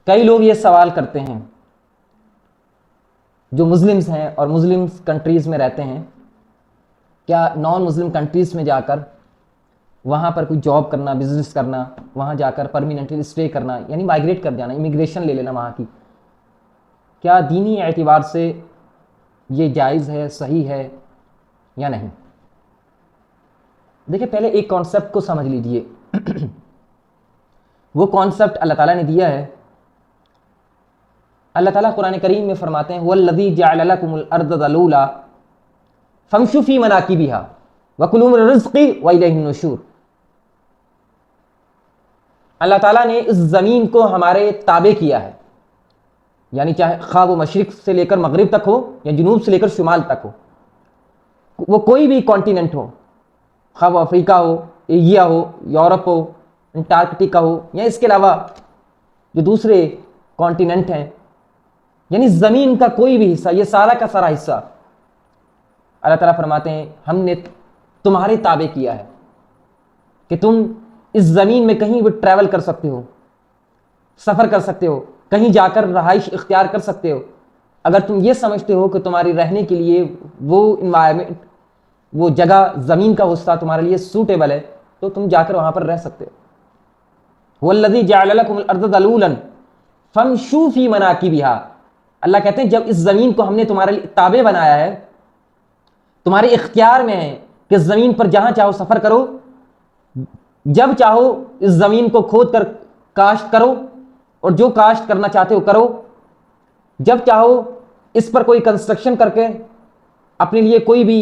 کئی لوگ یہ سوال کرتے ہیں جو مسلمز ہیں اور مسلم کنٹریز میں رہتے ہیں، کیا نان مسلم کنٹریز میں جا کر وہاں پر کوئی جاب کرنا، بزنس کرنا، وہاں جا کر پرماننٹلی اسٹے کرنا، یعنی مائگریٹ کر جانا، امیگریشن لے لینا وہاں کی، کیا دینی اعتبار سے یہ جائز ہے، صحیح ہے یا نہیں؟ دیکھیں، پہلے ایک کانسیپٹ کو سمجھ لیجئے۔ وہ کانسیپٹ اللہ تعالیٰ نے دیا ہے۔ اللہ تعالیٰ قرآن کریم میں فرماتے ہیں وَالَّذِي جَعَلَ لَكُمُ الْأَرْضَ ذَلُولًا فَامْشُوا فِي مَنَاكِبِهَا وَكُلُوا مِن رِّزْقِهِ وَإِلَيْهِ النُّشُورُ۔ اللہ تعالیٰ نے اس زمین کو ہمارے تابع کیا ہے، یعنی چاہے خواہ وہ مشرق سے لے کر مغرب تک ہو یا جنوب سے لے کر شمال تک ہو، وہ کوئی بھی کانٹیننٹ ہو، خواہ وہ افریقہ ہو، ایشیا ہو، یورپ ہو، انٹارکٹیکا ہو، یا اس کے علاوہ جو دوسرے کانٹیننٹ ہیں، یعنی زمین کا کوئی بھی حصہ، یہ سارا کا سارا حصہ اللہ تعالیٰ فرماتے ہیں ہم نے تمہارے تابع کیا ہے کہ تم اس زمین میں کہیں بھی ٹریول کر سکتے ہو، سفر کر سکتے ہو، کہیں جا کر رہائش اختیار کر سکتے ہو۔ اگر تم یہ سمجھتے ہو کہ تمہاری رہنے کے لیے وہ انوائرمنٹ، وہ جگہ، زمین کا حصہ تمہارے لیے سوٹیبل ہے، تو تم جا کر وہاں پر رہ سکتے ہو۔ وَالَّذِي جَعَلَ لَكُمُ الْأَرْضَ ذَلُولًا فَامْشُوا فِي مَنَاكِبِهَا۔ اللہ کہتے ہیں جب اس زمین کو ہم نے تمہارے لیے تابع بنایا ہے، تمہارے اختیار میں ہے کہ زمین پر جہاں چاہو سفر کرو، جب چاہو اس زمین کو کھود کر کاشت کرو، اور جو کاشت کرنا چاہتے ہو کرو، جب چاہو اس پر کوئی کنسٹرکشن کر کے اپنے لیے کوئی بھی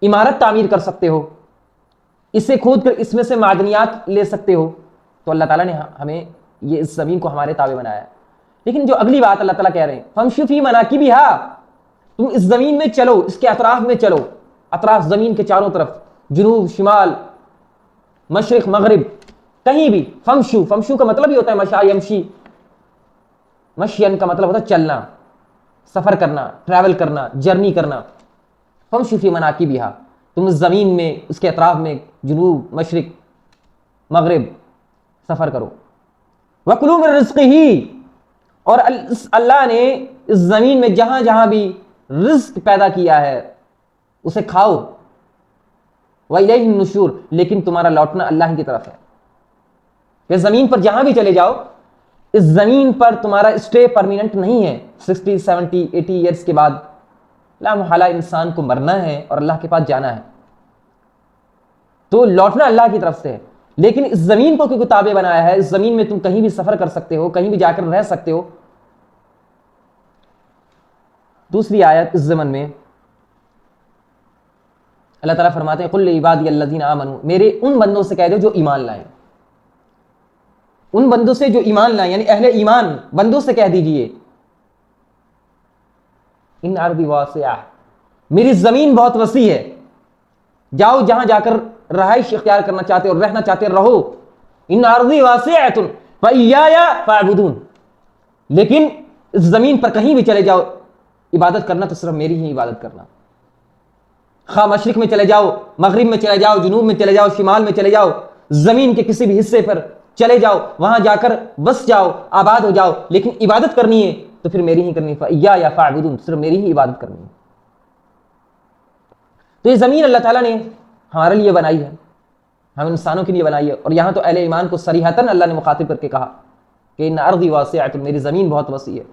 عمارت تعمیر کر سکتے ہو، اسے کھود کر اس میں سے معدنیات لے سکتے ہو۔ تو اللہ تعالیٰ نے ہمیں یہ اس زمین کو ہمارے تابع بنایا ہے۔ لیکن جو اگلی بات اللہ تعالیٰ کہہ رہے ہیں فَامْشُوا فِي مَنَاكِبِهَا، تم اس زمین میں چلو، اس کے اطراف میں چلو، اطراف زمین کے چاروں طرف، جنوب، شمال، مشرق، مغرب، کہیں بھی فمشو کا مطلب ہی ہوتا ہے مشا یمشی، مشین کا مطلب ہوتا ہے چلنا، سفر کرنا، ٹریول کرنا، جرنی کرنا۔ فمشو فی مناکبہا، تم اس زمین میں، اس کے اطراف میں، جنوب، مشرق، مغرب سفر کرو۔ وَكُلُوا مِن رِّزْقِهِ، اور اللہ نے اس زمین میں جہاں جہاں بھی رزق پیدا کیا ہے اسے کھاؤ۔ وَإِلَيْهِ النُّشُورُ، لیکن تمہارا لوٹنا اللہ کی طرف ہے۔ کہ زمین پر جہاں بھی چلے جاؤ، اس زمین پر تمہارا اسٹے پرمیننٹ نہیں ہے۔ 60 70 80 ایئرس کے بعد لا محالہ انسان کو مرنا ہے اور اللہ کے پاس جانا ہے، تو لوٹنا اللہ کی طرف سے ہے۔ لیکن اس زمین کو کیونکہ تابع بنایا ہے، اس زمین میں تم کہیں بھی سفر کر سکتے ہو، کہیں بھی جا کر رہ سکتے ہو۔ دوسری آیت اس ضمن میں اللہ تعالیٰ فرماتے ہیں قُل لِعِبَادِيَ الَّذِينَ آمَنُوا، میرے ان بندوں سے کہہ دو جو ایمان لائیں، ان بندوں سے جو ایمان لائیں، یعنی اہل ایمان بندوں سے کہہ دیجئے ان ارضی واسعہ، میری زمین بہت وسیع ہے، جاؤ جہاں جا کر رہائش اختیار کرنا چاہتے اور رہنا چاہتے رہو۔ ان ارضی واسعۃ فإیایا فاعبدون، لیکن اس زمین پر کہیں بھی چلے جاؤ، عبادت کرنا تو صرف میری ہی عبادت کرنا۔ خواہ مشرق میں چلے جاؤ، مغرب میں چلے جاؤ، جنوب میں چلے جاؤ، شمال میں چلے جاؤ، زمین کے کسی بھی حصے پر چلے جاؤ، وہاں جا کر بس جاؤ، آباد ہو جاؤ، لیکن عبادت کرنی ہے تو پھر میری ہی کرنی ہے۔ فإیایا فاعبدون، صرف میری ہی عبادت کرنی ہے۔ تو یہ زمین اللہ تعالیٰ نے ہمارے لیے بنائی ہے، ہم انسانوں کے لیے بنائی ہے، اور یہاں تو اہل ایمان کو صریحتاً اللہ نے مخاطب کر کے کہا کہ ان ارضی واسعۃ، میری زمین بہت وسیع ہے۔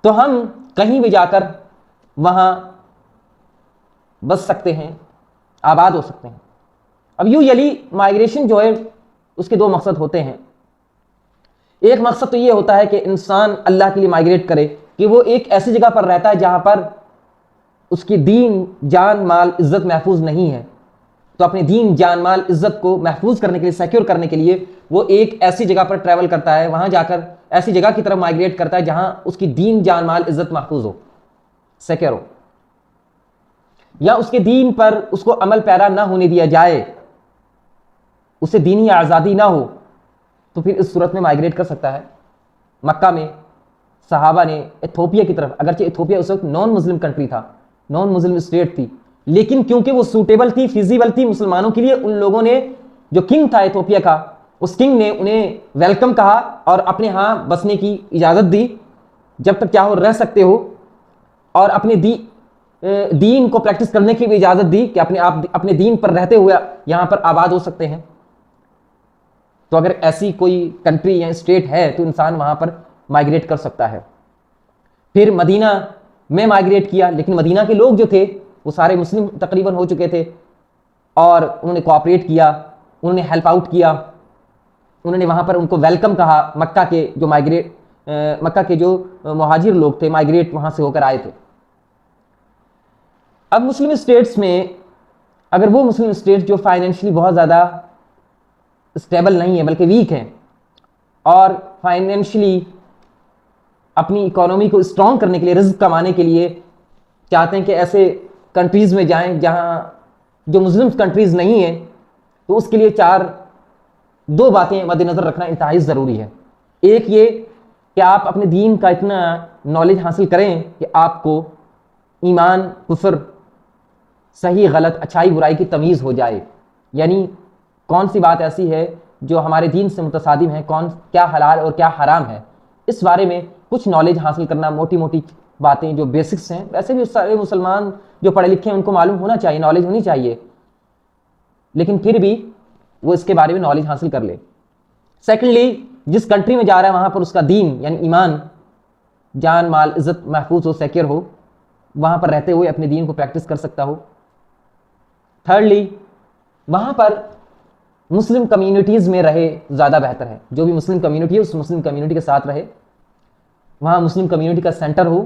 تو ہم کہیں بھی جا کر وہاں بس سکتے ہیں، آباد ہو سکتے ہیں۔ اب یوزلی مائگریشن جو ہے اس کے دو مقصد ہوتے ہیں۔ ایک مقصد تو یہ ہوتا ہے کہ انسان اللہ کے لیے مائگریٹ کرے کہ وہ ایک ایسی جگہ پر رہتا ہے جہاں پر اس کی دین، جان، مال، عزت محفوظ نہیں ہے، تو اپنے دین، جان، مال، عزت کو محفوظ کرنے کے لیے، سیکیور کرنے کے لیے وہ ایک ایسی جگہ پر ٹریول کرتا ہے، وہاں جا کر ایسی جگہ کی طرف مائگریٹ کرتا ہے جہاں اس کی دین، جان، مال، عزت محفوظ ہو، سیکیور ہو، یا اس کے دین پر اس کو عمل پیرا نہ ہونے دیا جائے، اسے دینی آزادی نہ ہو، تو پھر اس صورت میں مائگریٹ کر سکتا ہے۔ مکہ میں صحابہ نے ایتھوپیا کی طرف، اگرچہ ایتھوپیا اس وقت نان مسلم کنٹری تھا، نان مسلم اسٹیٹ تھی، لیکن کیونکہ وہ سوٹیبل تھی، فیزیبل تھی مسلمانوں کے لیے، ان لوگوں نے، جو کنگ تھا ایتھوپیا کا، اس کنگ نے انہیں ویلکم کہا اور اپنے ہاں بسنے کی اجازت دی، جب تک چاہو رہ سکتے ہو، اور اپنے دین کو پریکٹس کرنے کی بھی اجازت دی کہ اپنے دین پر رہتے ہوئے یہاں پر آباد ہو سکتے ہیں۔ تو اگر ایسی کوئی کنٹری یا اسٹیٹ ہے تو انسان وہاں پر مائگریٹ کر سکتا ہے۔ پھر مدینہ میں مائگریٹ کیا، لیکن مدینہ کے لوگ جو تھے وہ سارے مسلم تقریباً ہو چکے تھے، اور انہوں نے کوآپریٹ کیا، انہوں نے ہیلپ آؤٹ کیا، انہوں نے وہاں پر ان کو ویلکم کہا۔ مکہ کے جو مہاجر لوگ تھے مائگریٹ وہاں سے ہو کر آئے تھے۔ اب مسلم اسٹیٹس میں اگر وہ مسلم اسٹیٹس جو فائنینشلی بہت زیادہ اسٹیبل نہیں ہیں بلکہ ویک ہیں، اور فائنینشلی اپنی اکانومی کو اسٹرانگ کرنے کے لیے، رزق کمانے کے لیے چاہتے ہیں کہ ایسے کنٹریز میں جائیں جہاں جو مسلم کنٹریز نہیں ہیں، تو اس کے لیے دو باتیں مد نظر رکھنا انتہائی ضروری ہے۔ ایک یہ کہ آپ اپنے دین کا اتنا نالج حاصل کریں کہ آپ کو ایمان، کفر، صحیح غلط، اچھائی برائی کی تمیز ہو جائے، یعنی کون سی بات ایسی ہے جو ہمارے دین سے متصادم ہے، کیا حلال اور کیا حرام ہے، اس بارے میں کچھ نالج حاصل کرنا، موٹی موٹی باتیں جو بیسکس ہیں۔ ویسے بھی سارے مسلمان جو پڑھے لکھے ہیں ان کو معلوم ہونا چاہیے، نالج ہونی چاہیے، لیکن پھر بھی وہ اس کے بارے میں نالج حاصل کر لے۔ سیکنڈلی، جس کنٹری میں جا رہا ہے وہاں پر اس کا دین یعنی ایمان، جان مال عزت محفوظ ہو، سیکیور ہو، وہاں پر رہتے ہوئے اپنے دین کو پریکٹس کر سکتا ہو۔ تھرڈلی، وہاں پر مسلم کمیونٹیز میں رہے زیادہ بہتر ہے۔ جو بھی مسلم کمیونٹی ہے اس مسلم کمیونٹی کے ساتھ رہے، وہاں مسلم کمیونٹی کا سینٹر ہو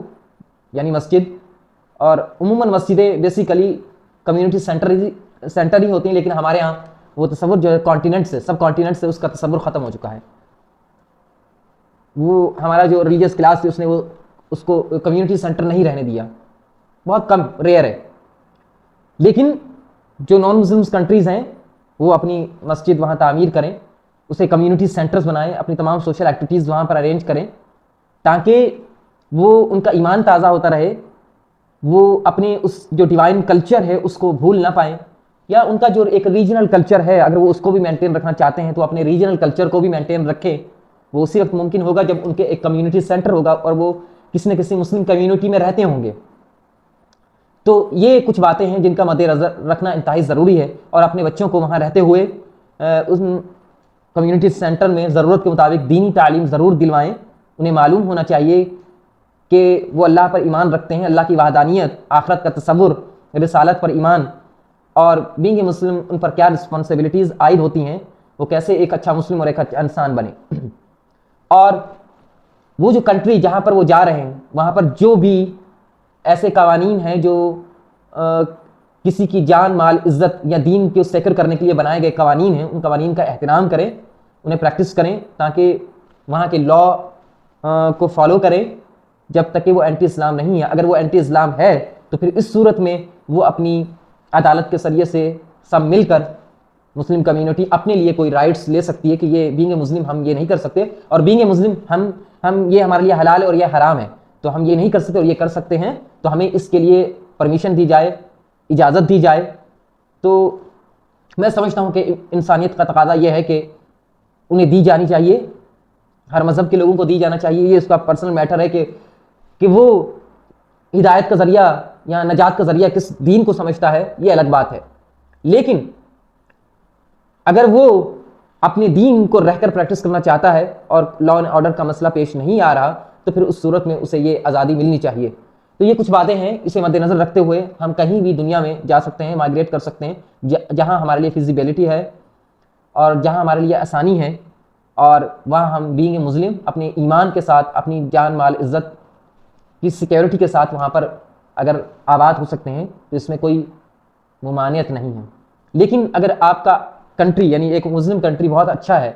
یعنی مسجد، اور عموماً مسجدیں بیسیکلی کمیونٹی سینٹر ہی ہوتی ہیں، لیکن ہمارے ہاں وہ تصور جو ہے کانٹیننٹ سے، سب کانٹیننٹ سے اس کا تصور ختم ہو چکا ہے۔ وہ ہمارا جو ریلیجیس کلاس تھی اس نے اس کو کمیونٹی سینٹر نہیں رہنے دیا، بہت کم، ریئر ہے۔ لیکن جو نان مسلم کنٹریز ہیں وہ اپنی مسجد وہاں تعمیر کریں، اسے کمیونٹی سینٹرز بنائیں، اپنی تمام سوشل ایکٹیویٹیز وہاں پر ارینج کریں، تاکہ وہ ان کا ایمان تازہ ہوتا رہے، وہ اپنے اس جو ڈیوائن کلچر ہے اس کو بھول نہ پائیں، یا ان کا جو ایک ریجنل کلچر ہے اگر وہ اس کو بھی مینٹین رکھنا چاہتے ہیں تو اپنے ریجنل کلچر کو بھی مینٹین رکھیں۔ وہ اسی وقت ممکن ہوگا جب ان کے ایک کمیونٹی سینٹر ہوگا اور وہ کسی نہ کسی مسلم کمیونٹی میں رہتے ہوں گے۔ تو یہ کچھ باتیں ہیں جن کا مد نظر رکھنا انتہائی ضروری ہے، اور اپنے بچوں کو وہاں رہتے ہوئے ان کمیونٹی سینٹر میں ضرورت کے مطابق دینی تعلیم ضرور دلوائیں۔ انہیں معلوم ہونا چاہیے کہ وہ اللہ پر ایمان رکھتے ہیں، اللہ کی وحدانیت، آخرت کا تصور، رسالت پر ایمان، اور بینگ اے مسلم ان پر کیا رسپانسبلٹیز عائد ہوتی ہیں، وہ کیسے ایک اچھا مسلم اور ایک اچھا انسان بنے۔ اور وہ جو کنٹری جہاں پر وہ جا رہے ہیں وہاں پر جو بھی ایسے قوانین ہیں جو کسی کی جان مال عزت یا دین کو سیکر کرنے کے لیے بنائے گئے قوانین ہیں، ان قوانین کا احترام کریں، انہیں پریکٹس کریں، تاکہ وہاں کے لا کو فالو کریں جب تک کہ وہ اینٹی اسلام نہیں ہے۔ اگر وہ اینٹی اسلام ہے تو پھر اس صورت میں وہ اپنی عدالت کے ذریعے سے سب مل کر مسلم کمیونٹی اپنے لیے کوئی رائٹس لے سکتی ہے کہ یہ بینگ اے مسلم ہم یہ نہیں کر سکتے، اور بینگ اے مسلم ہم یہ ہمارے لیے حلال ہے اور یہ حرام ہے، تو ہم یہ نہیں کر سکتے اور یہ کر سکتے ہیں، تو ہمیں اس کے لیے پرمیشن دی جائے، اجازت دی جائے۔ تو میں سمجھتا ہوں کہ انسانیت کا تقاضا یہ ہے کہ انہیں دی جانی چاہیے، ہر مذہب کے لوگوں کو دی جانا چاہیے۔ یہ اس کا پرسنل میٹر ہے کہ وہ ہدایت کا ذریعہ یا نجات کا ذریعہ کس دین کو سمجھتا ہے، یہ الگ بات ہے۔ لیکن اگر وہ اپنے دین کو رہ کر پریکٹس کرنا چاہتا ہے اور لا اینڈ آرڈر کا مسئلہ پیش نہیں آ رہا، تو پھر اس صورت میں اسے یہ آزادی ملنی چاہیے۔ تو یہ کچھ باتیں ہیں، اسے مد نظر رکھتے ہوئے ہم کہیں بھی دنیا میں جا سکتے ہیں، مائگریٹ کر سکتے ہیں جہاں ہمارے لیے فیزیبلٹی ہے اور جہاں ہمارے لیے آسانی ہے، اور وہاں ہم بینگ اے مسلم اپنے ایمان کے ساتھ، اپنی جان مال عزت کی سیکیورٹی کے ساتھ وہاں پر اگر آباد ہو سکتے ہیں، تو اس میں کوئی ممانعت نہیں ہے۔ لیکن اگر آپ کا کنٹری یعنی ایک مسلم کنٹری بہت اچھا ہے،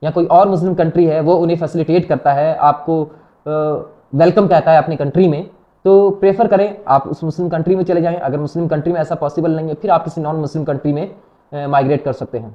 یا کوئی اور مسلم کنٹری ہے وہ انہیں فیسیلیٹیٹ کرتا ہے، آپ کو ویلکم کہتا ہے اپنی کنٹری میں، تو پریفر کریں آپ اس مسلم کنٹری میں چلے جائیں۔ اگر مسلم کنٹری میں ایسا پاسبل نہیں ہے، پھر آپ کسی نان مسلم کنٹری میں مائگریٹ کر سکتے ہیں۔